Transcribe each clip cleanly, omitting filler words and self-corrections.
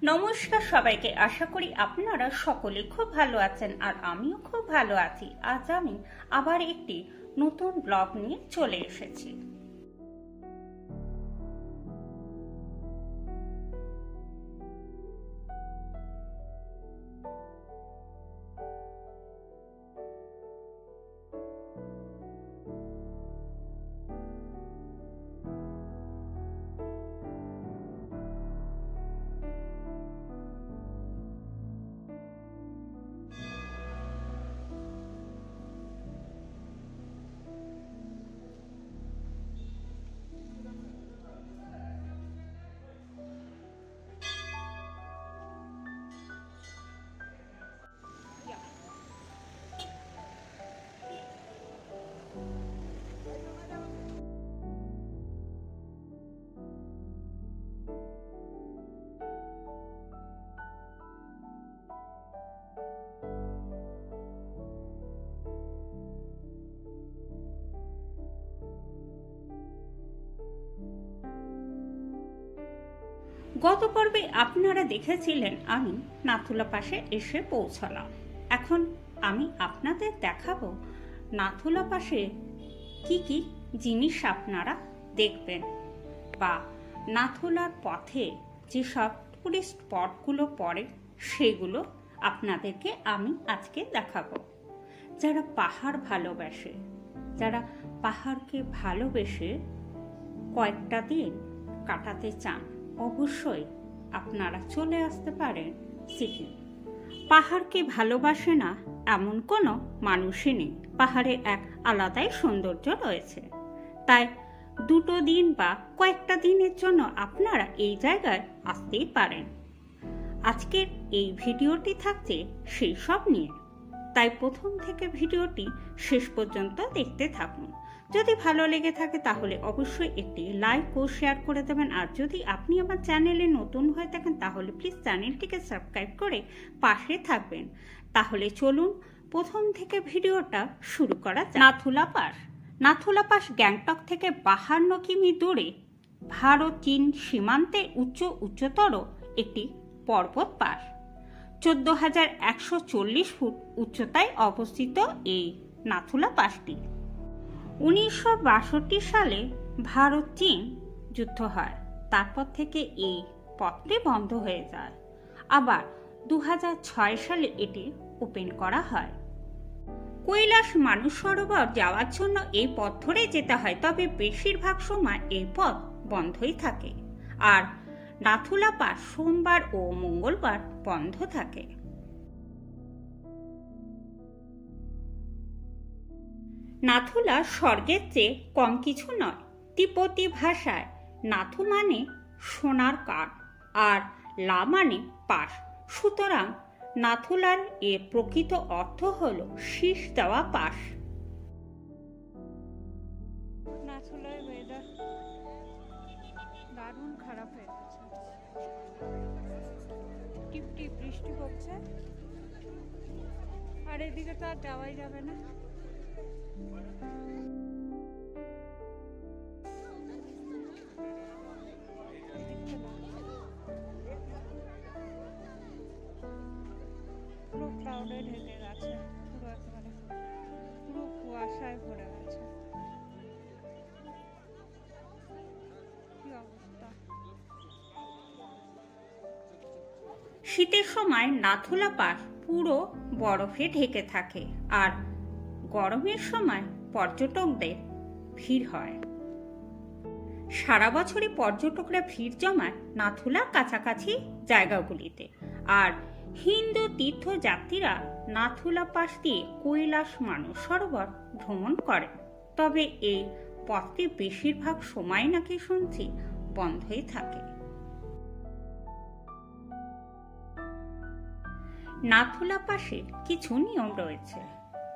নমস্কার সবাইকে, আশা করি আপনারা সকলে খুব ভালো আছেন আর আমিও খুব ভালো আছি। আজ আমি আবার একটি নতুন ব্লগ নিয়ে চলে এসেছি। গত পর্বে আপনারা দেখেছিলেন আমি নাথুলা পাশে এসে পৌঁছালাম। এখন আমি আপনাদের দেখাবো নাথুলা পাশে কি কি জিনিস আপনারা দেখবেন বা নাথুলার পথে যেসব টুরিস্ট স্পটগুলো পড়ে সেগুলো আপনাদেরকে আমি আজকে দেখাবো। যারা পাহাড় ভালোবাসে, যারা পাহাড়কে ভালোবেসে কয়েকটা দিন কাটাতে চান, অবশ্যই আপনারা চলে আসতে পারেন সিকিম। পাহাড়কে ভালোবাসে না এমন কোনো মানুষই নেই। পাহাড়ে এক আলাদাই সৌন্দর্য রয়েছে, তাই দুটো দিন বা কয়েকটা দিনের জন্য আপনারা এই জায়গায় আসতেই পারেন। আজকের এই ভিডিওটি থাকছে সেই সব নিয়ে, তাই প্রথম থেকে ভিডিওটি শেষ পর্যন্ত দেখতে থাকুন। যদি ভালো লেগে থাকে তাহলে অবশ্যই একটি লাইক ও শেয়ার করে দেবেন। আর যদি আপনি আমার চ্যানেলে নতুন হয়ে থাকেন তাহলে প্লিজ চ্যানেলটিকে সাবস্ক্রাইব করে পাশে থাকবেন। তাহলে চলুন প্রথম থেকে ভিডিওটা শুরু করা যাক। নাথুলা পাস গ্যাংটক থেকে 52 কিমি দূরে ভারত চীন সীমান্তে উচ্চতর একটি পর্বত পাস। 14,140 ফুট উচ্চতায় অবস্থিত এই নাথুলা পাসটি। 1962 সালে ভারত চীন যুদ্ধ হয়, তারপর থেকে এই পথটি বন্ধ হয়ে যায়। আবার 2006 সালে এটি ওপেন করা হয়। কৈলাস মানস সরোবর যাওয়ার জন্য এই পথ ধরে যেতে হয়, তবে বেশিরভাগ সময় এই পথ বন্ধই থাকে আর নাথুলা পাস সোমবার ও মঙ্গলবার বন্ধ থাকে। নাথুলা স্বর্গের চেয়ে কম কিছু নয়। তিব্বতী ভাষায় নাথু মানে সোনার কাঠ আর লা মানে পাস, সুতরাং নাথুলার এর প্রকৃত অর্থ হল শীষ দেওয়া পাস। নাথুলার ওয়েদার দারুণ খারাপ হয়ে গেছে, টিপটিপ বৃষ্টি পড়ছে আর এদিকে তো আর যাওয়াই যাবে না। পুরো ক্রাউডে ঢেকে গেছে, পুরো একেবারে পুরো কুয়াশায় ভরে গেছে। কি অবস্থা! শীতের সময় নাথুলা পাস পুরো বরফে ঢেকে থাকে আর গরমের সময় পর্যটকদের ভিড় হয়। সারা বছরই পর্যটকরা ভিড় জমায় নাথুলার কাছাকাছি জায়গাগুলিতে, আর হিন্দু তীর্থযাত্রীরা নাথুলা পাস দিয়ে কৈলাস মানস সরোবর ভ্রমণ করেন। তবে এই পথটি বেশিরভাগ সময় নাকি শুনছি বন্ধই থাকে। নাথুলা পাসে কিছু নিয়ম রয়েছে,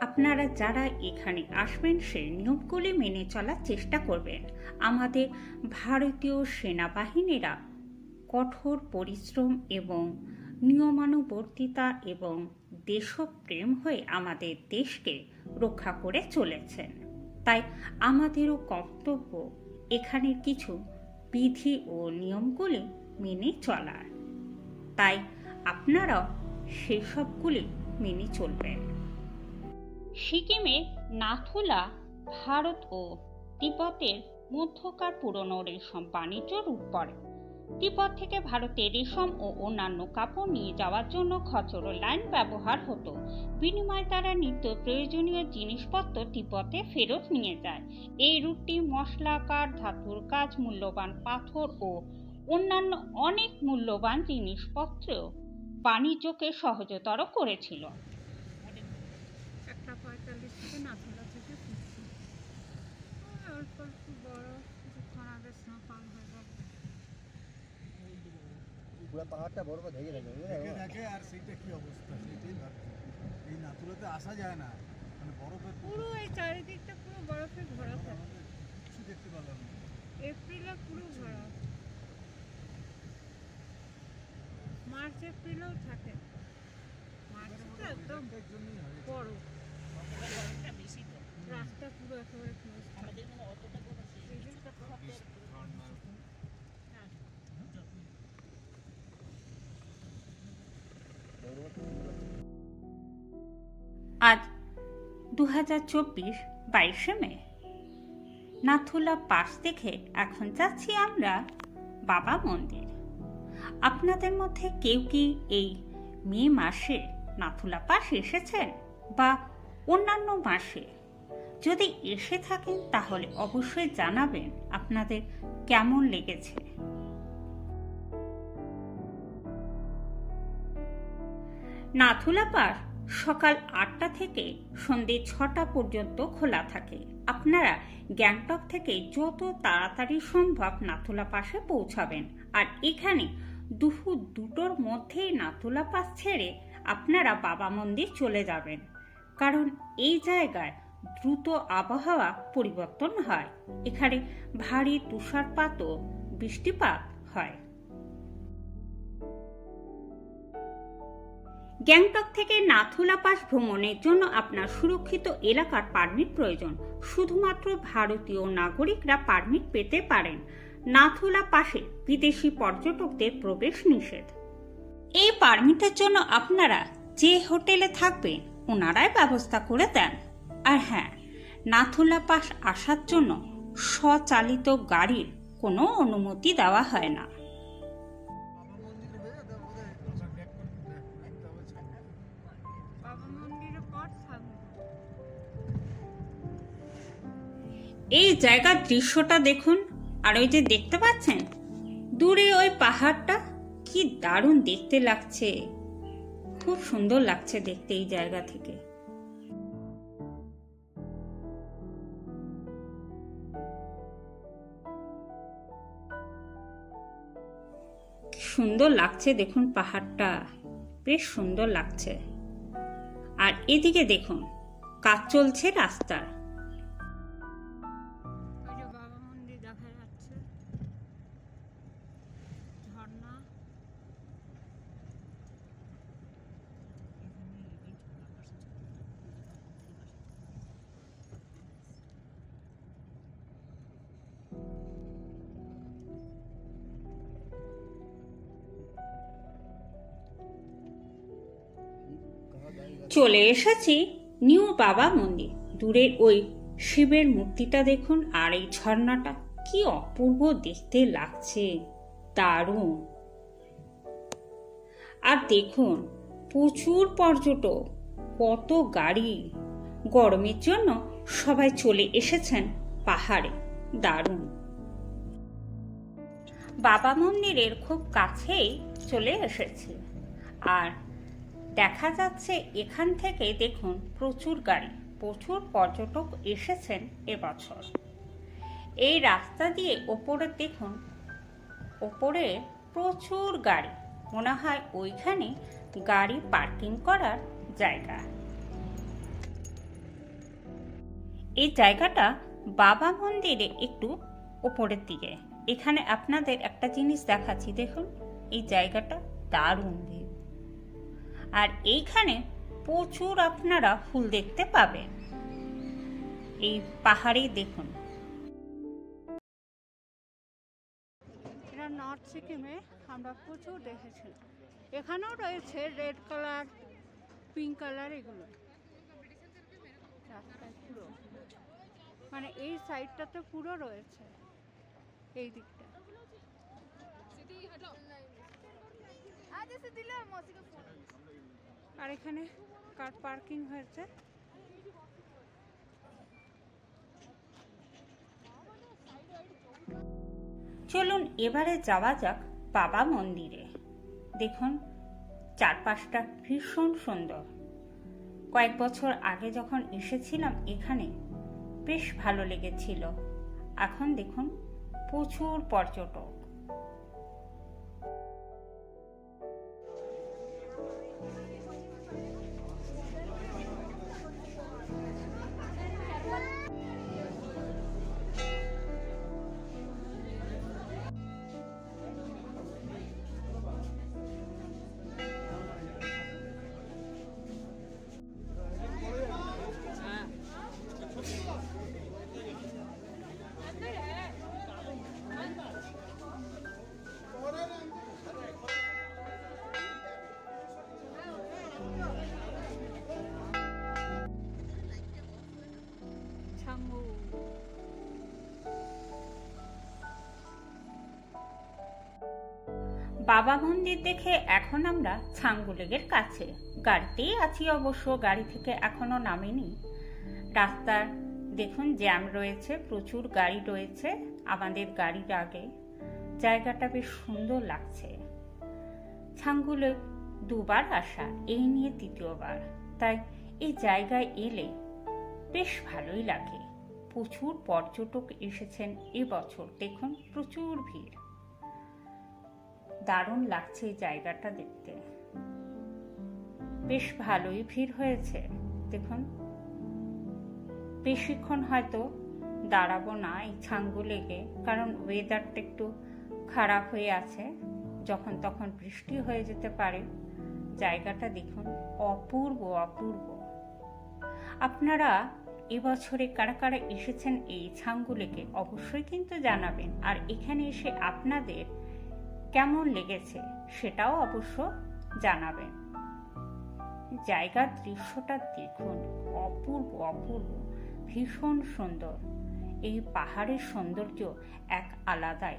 আপনারা যারা এখানে আসবেন সেই নিয়মগুলি মেনে চলার চেষ্টা করবেন। আমাদের ভারতীয় সেনাবাহিনীরা কঠোর পরিশ্রম এবং নিয়মানুবর্তিতা এবং দেশপ্রেম হয়ে আমাদের দেশকে রক্ষা করে চলেছেন, তাই আমাদেরও কর্তব্য এখানের কিছু বিধি ও নিয়মগুলি মেনে চলার। তাই আপনারাও সেই সবগুলি মেনে চলবেন। সিকিমে নাথুলা ভারত ও তিব্বতের মধ্যকার পুরনো রেশম বাণিজ্য রূপ পড়ে। তিব্বত থেকে ভারতে রেশম ও অন্যান্য কাপড় নিয়ে যাওয়ার জন্য খচর লাইন ব্যবহার হতো। বিনিময়ে তারা নিত্য প্রয়োজনীয় জিনিসপত্র তিব্বতে ফেরত নিয়ে যায়। এই রুটটি মশলা, কাঠ, ধাতুর কাজ, মূল্যবান পাথর ও অন্যান্য অনেক মূল্যবান জিনিসপত্র বাণিজ্যকে সহজতর করেছিল। 1:45 থেকে নাথুলা থেকে ফিরছি। অল্প অল্প বড়, কিছুক্ষণ আগে স্নোফল হয়ে যাবে। পুরো পাহাড়টা বরফে ঢেকে থাকে, দেখে আর সেইটা কি অবস্থা সেটাই ভাবছি। এই নাথুলাতে আসা যায় না, মানে বরফের পুরো এই চারিদিকটা পুরো বরফে ভরা থাকে। কিছু দেখতে পেলাম না। এপ্রিলে পুরো ভরা, মার্চ এপ্রিলেও থাকে। মার্চে তো একদম বড়, রাস্তা পুরো একেবারে ক্লোজ। আজ 2024 22শে মে। নাথুলা পাস দেখে এখন যাচ্ছি আমরা বাবা মন্দির। আপনাদের মধ্যে কেউ কি এই মে মাসে নাথুলা পাস এসেছেন বা অন্যান্য মাসে? যদি এসে থাকেন তাহলে অবশ্যই জানাবেন আপনাদের কেমন লেগেছে। নাথুলা পাস সকাল 8টা থেকে সন্ধ্যে 6টা পর্যন্ত খোলা থাকে। আপনারা গ্যাংটক থেকে যত তাড়াতাড়ি সম্ভব নাথুলা পাসে পৌঁছাবেন। আর এখানে দুপুর 2টোর মধ্যেই নাথুলা পাস ছেড়ে আপনারা বাবা মন্দির চলে যাবেন, কারণ এই জায়গায় দ্রুত আবহাওয়া পরিবর্তন হয়। এখানে ভারী তুষারপাত ও বৃষ্টিপাত হয়। গ্যাংটক থেকে নাথুলা পাস ভ্রমণের জন্য আপনার সুরক্ষিত এলাকার পারমিট প্রয়োজন। শুধুমাত্র ভারতীয় নাগরিকরা পারমিট পেতে পারেন। নাথুলা পাসে বিদেশি পর্যটকদের প্রবেশ নিষেধ। এই পারমিটের জন্য আপনারা যে হোটেলে থাকবেন ওনারাই ব্যবস্থা করে দেন। আর হ্যাঁ, নাথুলা পাস আসার জন্য স্বচালিত গাড়ির কোনো অনুমতি দেওয়া হয় না। এই জায়গার দৃশ্যটা দেখুন, আর ওই যে দেখতে পাচ্ছেন দূরে ওই পাহাড়টা, কি দারুণ দেখতে লাগছে। খুব সুন্দর লাগছে দেখতে এই জায়গা থেকে। সুন্দর লাগছে দেখুন, পাহাড়টা বেশ সুন্দর লাগছে। আর এদিকে দেখুন কাজ চলছে রাস্তার। বাবা মন্দির দেখা যাচ্ছে, ঝর্ণা। চলে এসেছি নিউ বাবা মন্দির। দূরের ওই শিবের মূর্তিটা দেখুন, আর এই ঝর্ণাটা কি অপূর্ব দেখতে লাগছে, দারুণ। আর দেখুন প্রচুর পর্যটক, কত গাড়ি। গরমের জন্য সবাই চলে এসেছেন পাহাড়ে, দারুণ। বাবা মন্দিরের খুব কাছেই চলে এসেছি। আর দেখা যাচ্ছে এখান থেকে দেখুন প্রচুর গাড়ি, প্রচুর পর্যটক এসেছেন এবছর। এই রাস্তা দিয়ে ওপরে দেখুন, ওপরে প্রচুর গাড়ি। মনে হয় ওইখানে গাড়ি পার্কিং করার জায়গা। এই জায়গাটা বাবা মন্দিরে একটু ওপরের দিকে। এখানে আপনাদের একটা জিনিস দেখাচ্ছি, দেখুন এই জায়গাটা দারুণ ভিউ। আর এইখানে প্রচুর আপনারা ফুল দেখতে পাবেন। এই পাহাড়ে দেখুন, এটা নর্থ নর্থ সিকিমে আমরা প্রচুর দেখেছি। এখানেও রয়েছে রেড কালার, পিঙ্ক কালার, এগুলো রাস্তায় পুরো, মানে এই সাইডটাতে পুরো রয়েছে, এই দিকটা। আর এখানে কার পার্কিং হয়েছে। চলুন এবারে যাওয়া যাক বাবা মন্দিরে। দেখুন চারপাশটা ভীষণ সুন্দর। কয়েক বছর আগে যখন এসেছিলাম এখানে বেশ ভালো লেগেছিল। এখন দেখুন প্রচুর পর্যটক। বাবা মন্দির দেখে এখন আমরা ছাঙ্গু লেকের কাছে। গাড়িতেই আছি অবশ্য, গাড়ি থেকে এখনো নামেনি। রাস্তার দেখুন জ্যাম রয়েছে, প্রচুর গাড়ি রয়েছে আমাদের গাড়ির আগে। জায়গাটা বেশ সুন্দর লাগছে। ছাঙ্গু লেক দুবার আসা, এই নিয়ে তৃতীয়বার, তাই এই জায়গায় এলে বেশ ভালোই লাগে। প্রচুর পর্যটক এসেছেন এবছর, দেখুন প্রচুর ভিড়। দারুণ লাগছে এই জায়গাটা দেখতে, বেশ ভালোই ভিড় হয়েছে। দেখুন বেশিক্ষণ হয়তো দাঁড়াবো না এই ছাঙ্গু লেকে, কারণ ওয়েদারটা একটু খারাপ হয়ে আছে, যখন তখন বৃষ্টি হয়ে যেতে পারে। জায়গাটা দেখুন অপূর্ব অপূর্ব। আপনারা এবছরে কারা কারা এসেছেন এই ছাঙ্গু লেকে অবশ্যই কিন্তু জানাবেন। আর এখানে এসে আপনাদের কেমন লেগেছে সেটাও অবশ্য জানাবেন। জায়গার দৃশ্যটা দেখুন অপূর্ব অপূর্ব, ভীষণ সুন্দর। এই পাহাড়ের সৌন্দর্য এক আলাদাই।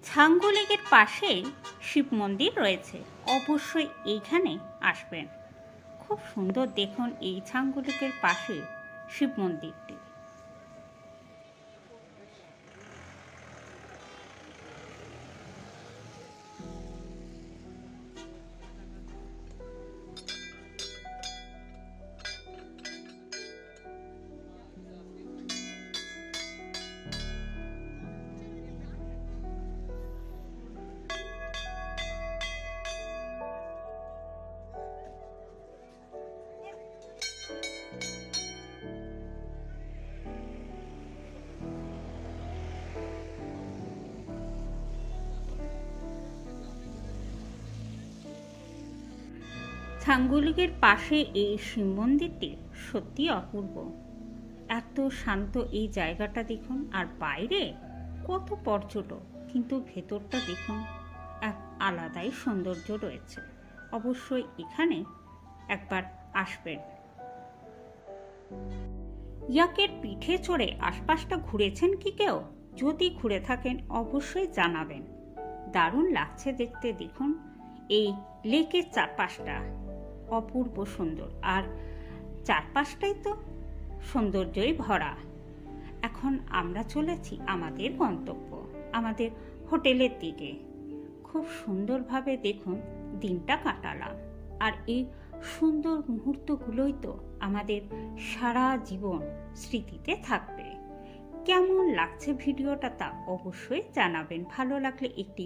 ছাঙ্গু লেকের পাশেই শিব মন্দির রয়েছে, অবশ্যই এইখানে আসবেন। খুব সুন্দর দেখুন এই ছাঙ্গু লেকের পাশে শিব মন্দিরটি। ছাঙ্গু লেকের পাশে এই শিব মন্দিরটি সত্যি অপূর্ব। এত শান্ত এই জায়গাটা দেখুন, আর বাইরে কত পর্যটক, কিন্তু ভেতরটা দেখুন এক আলাদাই সৌন্দর্য রয়েছে। অবশ্যই এখানে একবার আসবেন। ইয়াকের পিঠে চড়ে আশপাশটা ঘুরেছেন কি কেউ? যদি ঘুরে থাকেন অবশ্যই জানাবেন। দারুণ লাগছে দেখতে। দেখুন এই লেকের চারপাশটা অপূর্ব সুন্দর, আর চারপাশটাই তো সৌন্দর্যই ভরা। এখন আমরা চলেছি আমাদের গন্তব্য, আমাদের হোটেলের দিকে। খুব সুন্দরভাবে দেখুন দিনটা কাটালাম, আর এই সুন্দর মুহূর্তগুলোই তো আমাদের সারা জীবন স্মৃতিতে থাকবে। কেমন লাগছে ভিডিওটা তা অবশ্যই জানাবেন। ভালো লাগলে একটি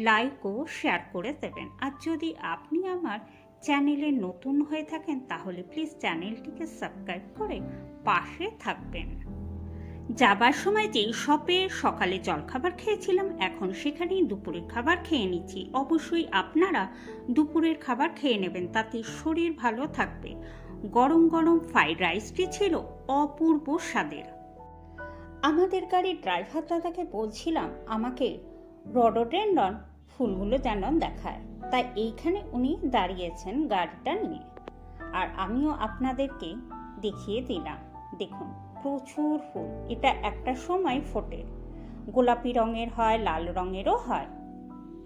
লাইক ও শেয়ার করে দেবেন। আর যদি আপনি আমার চ্যানেলে নতুন হয়ে থাকেন তাহলে প্লিজ চ্যানেলটিকে সাবস্ক্রাইব করে পাশে থাকবেন। যাবার সময় যেই শপে সকালে জলখাবার খেয়েছিলাম এখন সেখানেই দুপুরের খাবার খেয়ে নিচ্ছি। অবশ্যই আপনারা দুপুরের খাবার খেয়ে নেবেন, তাতে শরীর ভালো থাকবে। গরম গরম ফ্রাইড রাইসটি ছিল অপূর্ব স্বাদের। আমাদের গাড়ির ড্রাইভার দাদাকে বলছিলাম আমাকে রডোডেন্ড্রন ফুলগুলো যেন দেখায়, তাই এইখানে উনি দাঁড়িয়েছেন গাড়িটা নিয়ে, আর আমিও আপনাদেরকে দেখিয়ে দিলাম। দেখুন প্রচুর ফুল, এটা একটা সময় ফোটে, গোলাপি রঙের হয়, লাল রঙেরও হয়,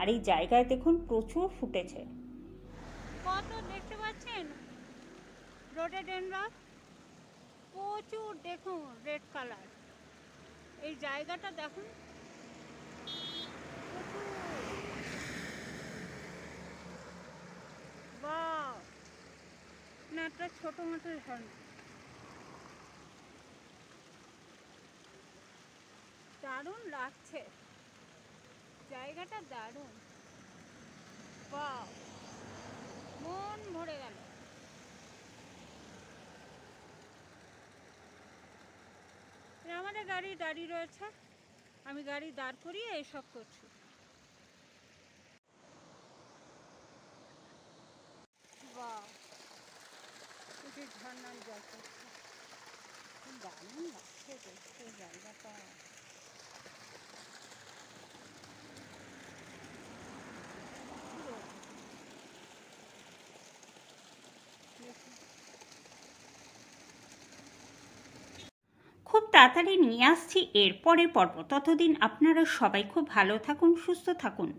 আর এই জায়গায় দেখুন প্রচুর ফুটেছে। কত দেখতে পাচ্ছেন রডোডেন্ড্রন, প্রচুর দেখুন রেড কালার। এই জায়গাটা দেখুন বাহ, না একটা ছোট মতো ঝর্ণা, দারুণ লাগছে জায়গাটা, দারুণ, বাহ, মন ভরে গেল। আমাদের গাড়ি দাঁড়িয়ে রয়েছে, আমি গাড়ি দাঁড় করিয়ে এসব করছি। বাহ, ঝর্ণার জল পড়ছে, দারুণ লাগছে দেখতে জায়গাটা। খুব তাড়াতাড়ি নিয়ে আসছি এর পরের পর্ব। ততদিন আপনারা সবাই খুব ভালো থাকুন, সুস্থ থাকুন।